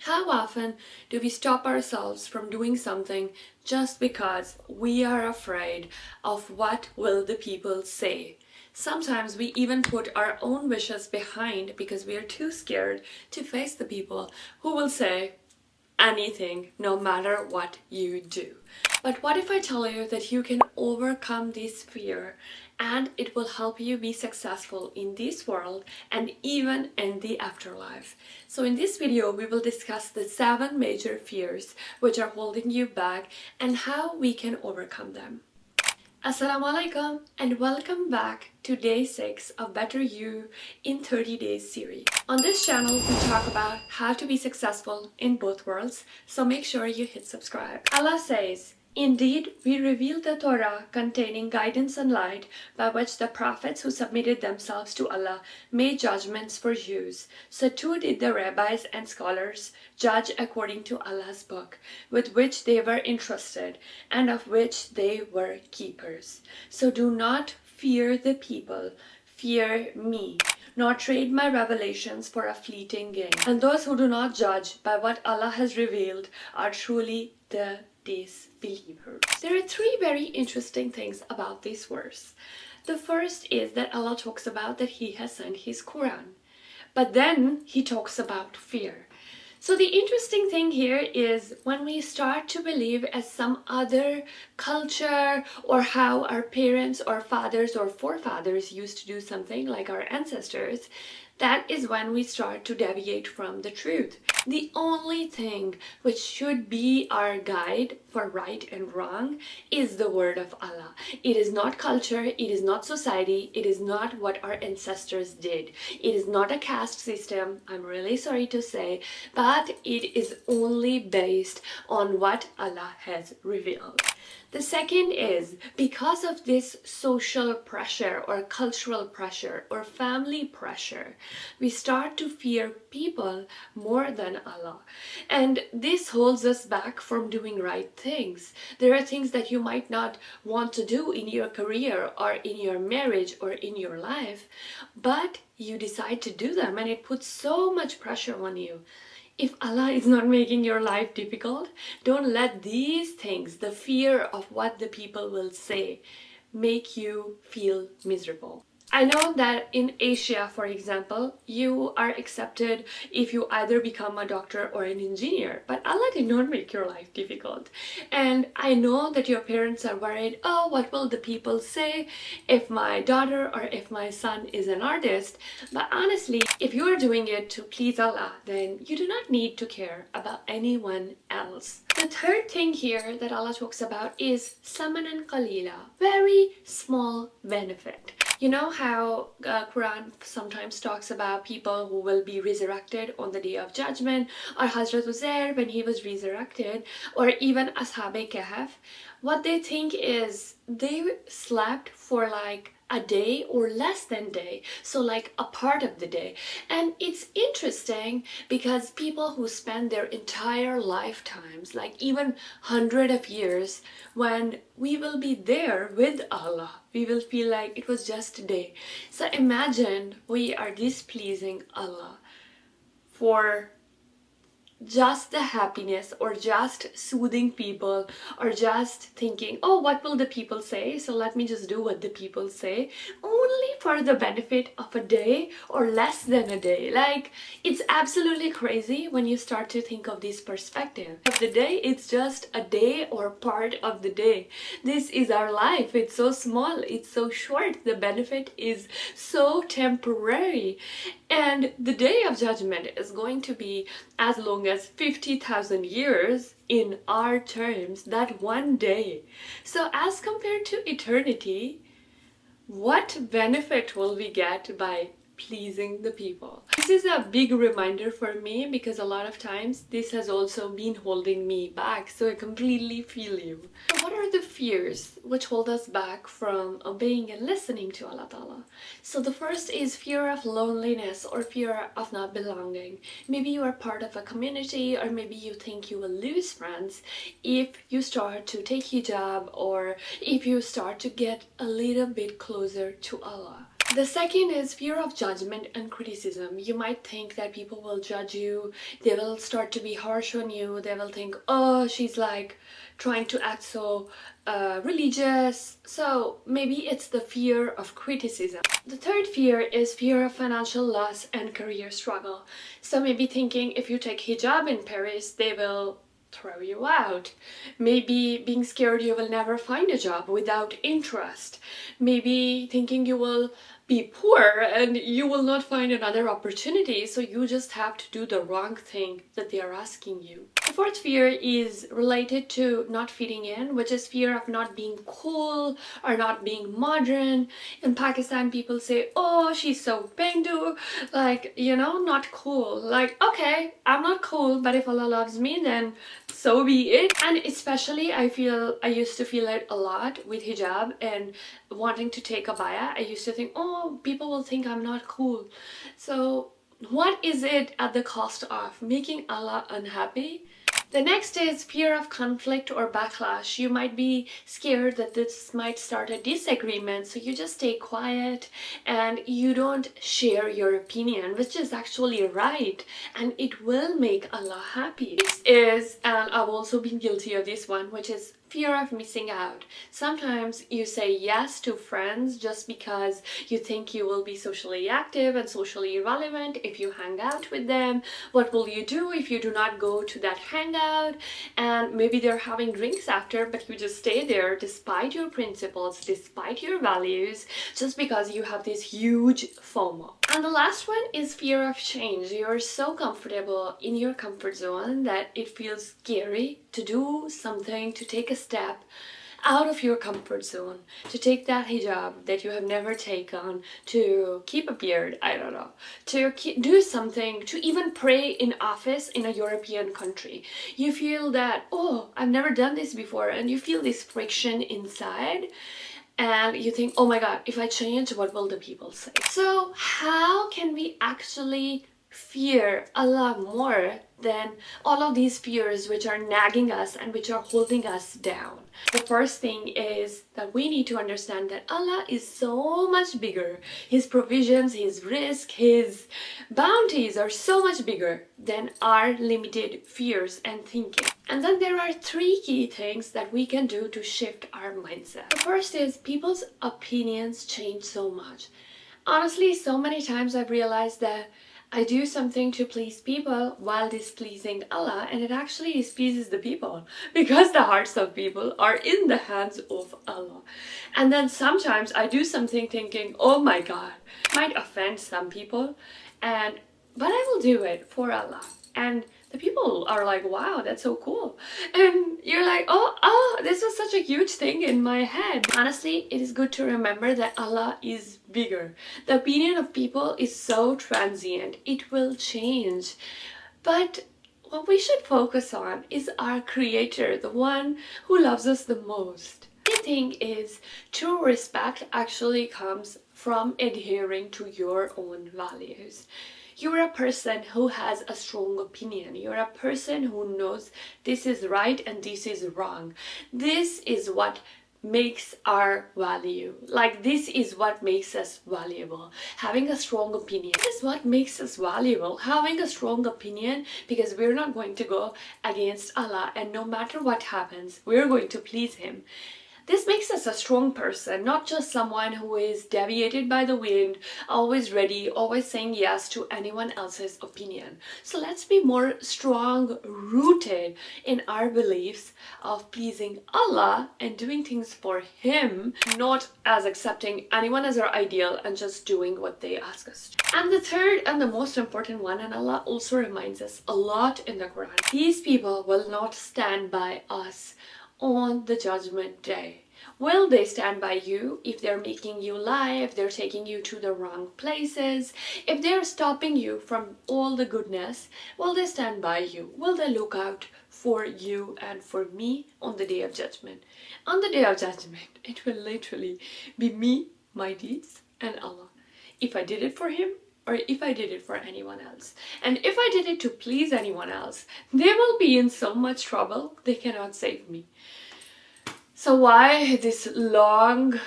How often do we stop ourselves from doing something just because we are afraid of what will the people say? Sometimes we even put our own wishes behind because we are too scared to face the people who will say anything no matter what you do. But what if I tell you that you can overcome this fear and it will help you be successful in this world and even in the afterlife? So in this video, we will discuss the 7 major fears which are holding you back and how we can overcome them. Assalamu alaikum and welcome back to day 6 of Better You in 30 Days series. On this channel, we talk about how to be successful in both worlds, so make sure you hit subscribe. Allah says, "Indeed, we revealed the Torah containing guidance and light by which the prophets who submitted themselves to Allah made judgments for Jews. So too did the rabbis and scholars judge according to Allah's book, with which they were entrusted and of which they were keepers. So do not fear the people, fear me, nor trade my revelations for a fleeting gain. And those who do not judge by what Allah has revealed are truly the disbelievers." There are 3 very interesting things about this verse. The first is that Allah talks about that He has sent His Quran, but then He talks about fear. So the interesting thing here is when we start to believe as some other culture or how our parents or fathers or forefathers used to do something like our ancestors, that is when we start to deviate from the truth. The only thing which should be our guide for right and wrong is the word of Allah. It is not culture, it is not society, it is not what our ancestors did. It is not a caste system, I'm really sorry to say, but it is only based on what Allah has revealed. The second is because of this social pressure or cultural pressure or family pressure, we start to fear people more than Allah. And this holds us back from doing right things. There are things that you might not want to do in your career or in your marriage or in your life, but you decide to do them and it puts so much pressure on you. If Allah is not making your life difficult, don't let these things, the fear of what the people will say, make you feel miserable. I know that in Asia, for example, you are accepted if you either become a doctor or an engineer, but Allah did not make your life difficult. And I know that your parents are worried, oh, what will the people say if my daughter or if my son is an artist? But honestly, if you are doing it to please Allah, then you do not need to care about anyone else. The third thing here that Allah talks about is samanan qalila, very small benefit. You know how Quran sometimes talks about people who will be resurrected on the day of judgment, or Hazrat Uzair when he was resurrected, or even Ashab-e Kahf. What they think is they slept for like a day or less than day, so like a part of the day. And it's interesting because people who spend their entire lifetimes, like even hundred of years, when we will be there with Allah, we will feel like it was just a day. So imagine we are displeasing Allah for just the happiness or just soothing people or just thinking, oh, what will the people say, so let me just do what the people say, only for the benefit of a day or less than a day. Like, it's absolutely crazy when you start to think of this perspective of the day. It's just a day or part of the day. This is our life. It's so small, it's so short, the benefit is so temporary. And the day of judgment is going to be as long as 50,000 years in our terms, that one day. So as compared to eternity, what benefit will we get by pleasing the people? This is a big reminder for me because a lot of times this has also been holding me back, so I completely feel you. So what are the fears which hold us back from obeying and listening to Allah Ta'ala? So the first is fear of loneliness or fear of not belonging. Maybe you are part of a community, or maybe you think you will lose friends if you start to take hijab or if you start to get a little bit closer to Allah. The second is fear of judgment and criticism. You might think that people will judge you, they will start to be harsh on you, they will think, oh, she's like trying to act so religious. So maybe it's the fear of criticism. The third fear is fear of financial loss and career struggle. So maybe thinking if you take hijab in Paris, they will throw you out. Maybe being scared you will never find a job without interest. Maybe thinking you will be poor and you will not find another opportunity, so you just have to do the wrong thing that they are asking you. The fourth fear is related to not fitting in, which is fear of not being cool or not being modern. In Pakistan, people say, oh, she's so Bendu, like, you know, not cool. Like, okay, I'm not cool, but if Allah loves me, then so be it. And especially I used to feel it a lot with hijab and wanting to take a baya. I used to think, oh, people will think I'm not cool. So what is it at the cost of making Allah unhappy? The next is fear of conflict or backlash. You might be scared that this might start a disagreement, so you just stay quiet and you don't share your opinion, which is actually right, and it will make Allah happy. This is, and I've also been guilty of this one, which is fear of missing out. Sometimes you say yes to friends just because you think you will be socially active and socially relevant if you hang out with them. What will you do if you do not go to that hangout? And maybe they're having drinks after, but you just stay there despite your principles, despite your values, just because you have this huge FOMO. And the last one is fear of change. You're so comfortable in your comfort zone that it feels scary to do something, to take a step out of your comfort zone, to take that hijab that you have never taken, to keep a beard, I don't know, to do something, to even pray in office in a European country. You feel that, oh, I've never done this before, and you feel this friction inside. And you think, oh my god, if I change, what will the people say? So how can we actually fear Allah more than all of these fears which are nagging us and which are holding us down? The first thing is that we need to understand that Allah is so much bigger. His provisions, His risk, His bounties are so much bigger than our limited fears and thinking. And then there are three key things that we can do to shift our mindset. The first is people's opinions change so much. Honestly, so many times I've realized that I do something to please people while displeasing Allah, and it actually displeases the people because the hearts of people are in the hands of Allah. And then sometimes I do something thinking, oh my god, it might offend some people, but I will do it for Allah. And the people are like, wow, that's so cool. And you're like, oh, this was such a huge thing in my head. Honestly, it is good to remember that Allah is bigger. The opinion of people is so transient. It will change. But what we should focus on is our Creator, the one who loves us the most. The thing is, true respect actually comes from adhering to your own values. You're a person who has a strong opinion. You're a person who knows this is right and this is wrong. This is what makes our value. Like, this is what makes us valuable. Having a strong opinion. This is what makes us valuable. Having a strong opinion, because we're not going to go against Allah, and no matter what happens, we're going to please Him. This makes us a strong person, not just someone who is deviated by the wind, always ready, always saying yes to anyone else's opinion. So let's be more strong, rooted in our beliefs of pleasing Allah and doing things for Him, not as accepting anyone as our ideal and just doing what they ask us to. And the third and the most important one, and Allah also reminds us a lot in the Quran, these people will not stand by us on the judgment day. Will they stand by you if they're making you lie, if they're taking you to the wrong places, if they're stopping you from all the goodness? Will they stand by you? Will they look out for you and for me on the day of judgment? On the day of judgment, it will literally be me, my deeds, and Allah. If I did it for Him, or if I did it for anyone else. And if I did it to please anyone else, they will be in so much trouble, they cannot save me. So why this long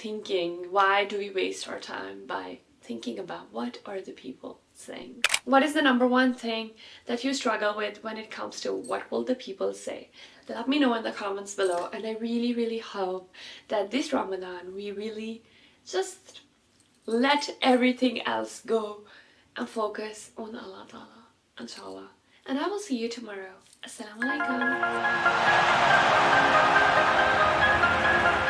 thinking, why do we waste our time by thinking about what are the people saying? What is the number one thing that you struggle with when it comes to what will the people say? Let me know in the comments below, and I really, really hope that this Ramadan we really just let everything else go and focus on Allah Ta'ala, inshallah. And I will see you tomorrow. Assalamu alaikum.